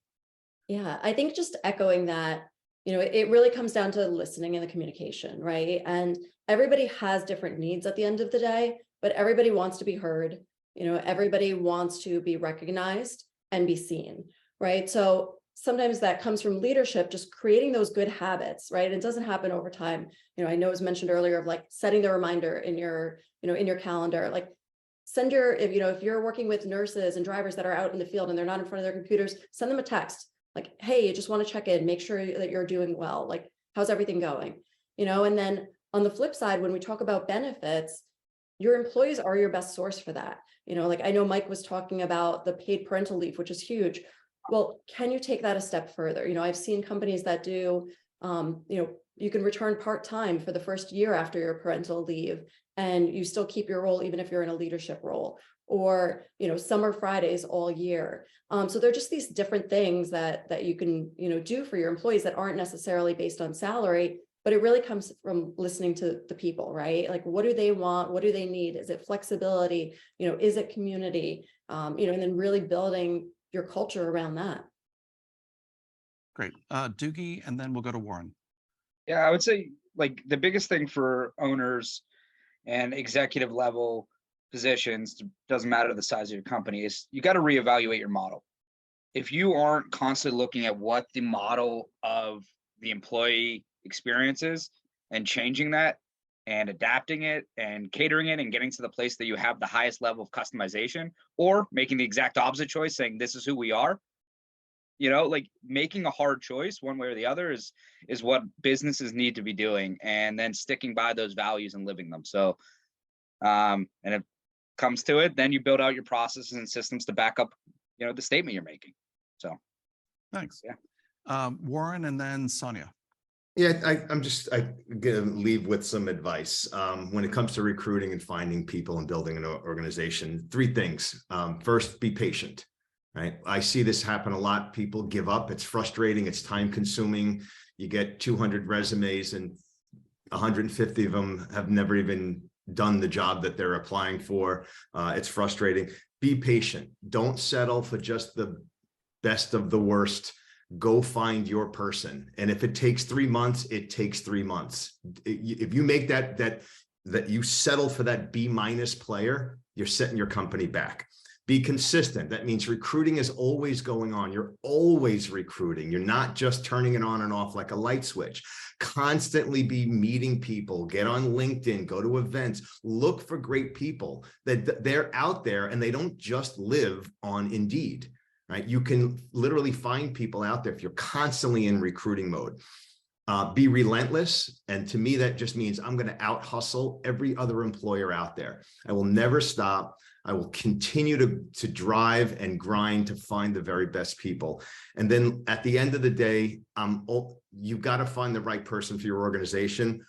Yeah, I think just echoing that, you know, it really comes down to listening and the communication, right? And everybody has different needs at the end of the day, but everybody wants to be heard. You know, everybody wants to be recognized and be seen, right? So sometimes that comes from leadership, just creating those good habits, right? It doesn't happen over time. You know, I know it was mentioned earlier of like setting the reminder in your, you know, in your calendar, like send your, if you're working with nurses and drivers that are out in the field and they're not in front of their computers, send them a text. Like, hey, you just want to check in, make sure that you're doing well. Like, how's everything going? You know, and then on the flip side, when we talk about benefits, your employees are your best source for that. You know, like I know Mike was talking about the paid parental leave, which is huge. Well, can you take that a step further? You know, I've seen companies that do, you know, you can return part-time for the first year after your parental leave, and you still keep your role even if you're in a leadership role, or, you know, summer Fridays all year. So there are just these different things that you can, you know, do for your employees that aren't necessarily based on salary, but it really comes from listening to the people, right? Like, what do they want? What do they need? Is it flexibility? You know, is it community? You know, and then really building your culture around that. Great. Doogie, and then we'll go to Warren. Yeah, I would say like the biggest thing for owners and executive level positions, doesn't matter the size of your company, is you got to reevaluate your model. If you aren't constantly looking at what the model of the employee experience is and changing that and adapting it and catering it and getting to the place that you have the highest level of customization, or making the exact opposite choice saying this is who we are, you know, like making a hard choice one way or the other is what businesses need to be doing, and then sticking by those values and living them. So and it comes to it, then you build out your processes and systems to back up, you know, the statement you're making. So thanks. Yeah. Warren and then Sonia. Yeah, I'm gonna leave with some advice. When it comes to recruiting and finding people and building an organization, 3 things. First, be patient, right? I see this happen a lot. People give up. It's frustrating. It's time consuming. You get 200 resumes and 150 of them have never even done the job that they're applying for. It's frustrating. Be patient. Don't settle for just the best of the worst. Go find your person. And if it takes 3 months, it takes 3 months. If you make that you settle for that B- player, you're setting your company back. Be consistent. That means recruiting is always going on. You're always recruiting. You're not just turning it on and off like a light switch. Constantly be meeting people. Get on LinkedIn, go to events, look for great people that they're out there and they don't just live on Indeed. right? You can literally find people out there if you're constantly in recruiting mode. Be relentless. And to me, that just means I'm going to out hustle every other employer out there. I will never stop. I will continue to drive and grind to find the very best people. And then at the end of the day, you've got to find the right person for your organization.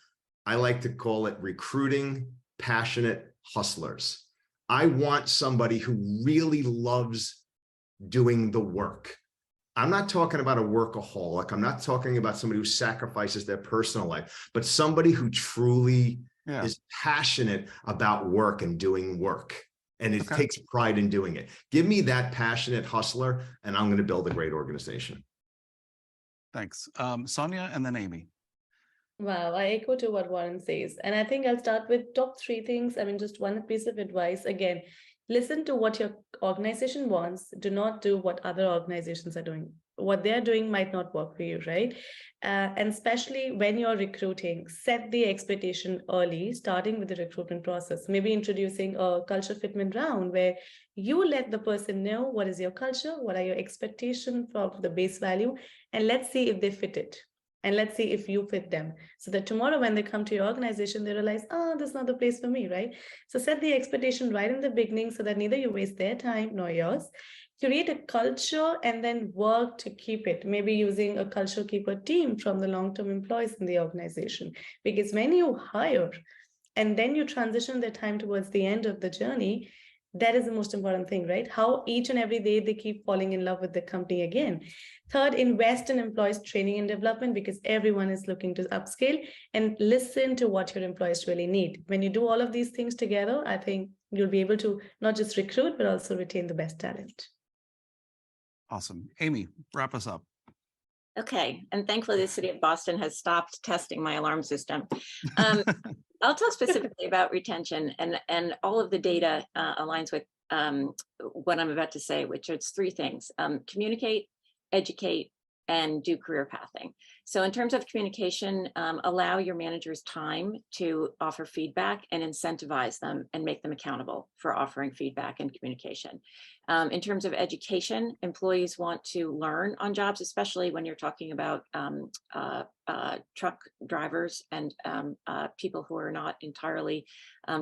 I like to call it recruiting passionate hustlers. I want somebody who really loves doing the work. I'm not talking about a workaholic. I'm not talking about somebody who sacrifices their personal life, but somebody who truly is passionate about work and doing work. And it takes pride in doing it. Give me that passionate hustler, and I'm going to build a great organization. Thanks. Sonia and then Amy. Wow, I echo to what Warren says. And I think I'll start with top 3 things. I mean, just one piece of advice. Again, listen to what your organization wants. Do not do what other organizations are doing. What they're doing might not work for you, right? And especially when you're recruiting, set the expectation early, starting with the recruitment process. Maybe introducing a culture fitment round where you let the person know what is your culture, what are your expectations for the base value, and let's see if they fit it. And let's see if you fit them, so that tomorrow when they come to your organization, they realize, oh, this is not the place for me, right? So set the expectation right in the beginning so that neither you waste their time nor yours. Create a culture and then work to keep it, maybe using a culture keeper team from the long-term employees in the organization. Because when you hire and then you transition their time towards the end of the journey, that is the most important thing, right? How each and every day they keep falling in love with the company again. Third, invest in employees' training and development, because everyone is looking to upscale, and listen to what your employees really need. When you do all of these things together, I think you'll be able to not just recruit, but also retain the best talent. Awesome. Amy, wrap us up. Okay, and thankfully the city of Boston has stopped testing my alarm system. I'll talk specifically about retention, and all of the data aligns with what I'm about to say, which is 3 things: communicate, educate, and do career pathing. So in terms of communication, allow your managers time to offer feedback and incentivize them and make them accountable for offering feedback and communication. In terms of education, employees want to learn on jobs, especially when you're talking about truck drivers and people who are not entirely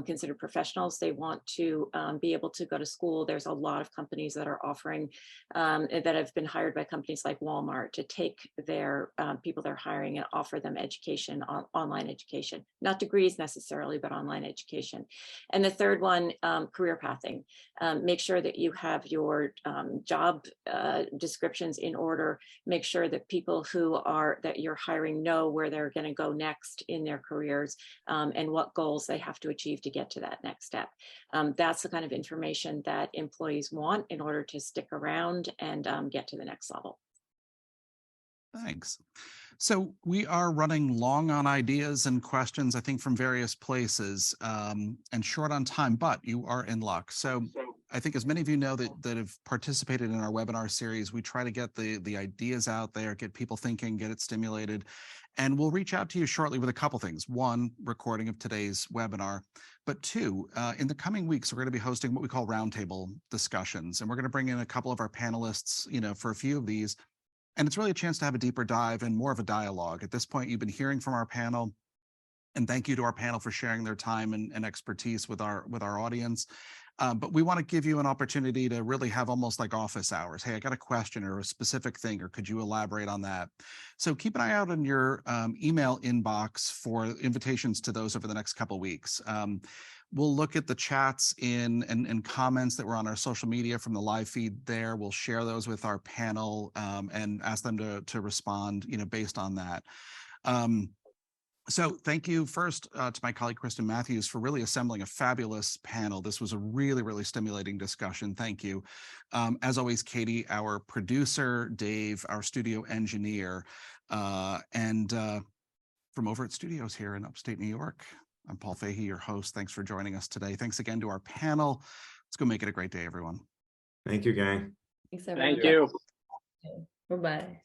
considered professionals. They want to be able to go to school. There's a lot of companies that are offering, that have been hired by companies like Walmart to take their people they're hiring and offer them education, online education, not degrees necessarily, but online education. And the third one, career pathing. Make sure that you have your job descriptions in order. Make sure that people that you're hiring know where they're going to go next in their careers, and what goals they have to achieve to get to that next step. That's the kind of information that employees want in order to stick around and get to the next level. Thanks. So we are running long on ideas and questions, I think, from various places, and short on time, but you are in luck. So I think, as many of you know that have participated in our webinar series, we try to get the ideas out there, get people thinking, get it stimulated. And we'll reach out to you shortly with a couple things. 1, recording of today's webinar, but 2, in the coming weeks, we're going to be hosting what we call roundtable discussions. And we're going to bring in a couple of our panelists, for a few of these. And it's really a chance to have a deeper dive and more of a dialogue. At this point, you've been hearing from our panel, and thank you to our panel for sharing their time and expertise with our audience. But we want to give you an opportunity to really have almost like office hours. Hey, I got a question or a specific thing, or could you elaborate on that? So keep an eye out on your email inbox for invitations to those over the next couple of weeks. We'll look at the chats and comments that were on our social media from the live feed there. We'll share those with our panel and ask them to respond, based on that. So thank you first to my colleague, Kristen Matthews, for really assembling a fabulous panel. This was a really, really stimulating discussion. Thank you. As always, Katie, our producer, Dave, our studio engineer, and from Overit Studios here in upstate New York, I'm Paul Fahey, your host. Thanks for joining us today. Thanks again to our panel. Let's go make it a great day, everyone. Thank you, gang. Thanks, everyone. Thank you. Bye-bye.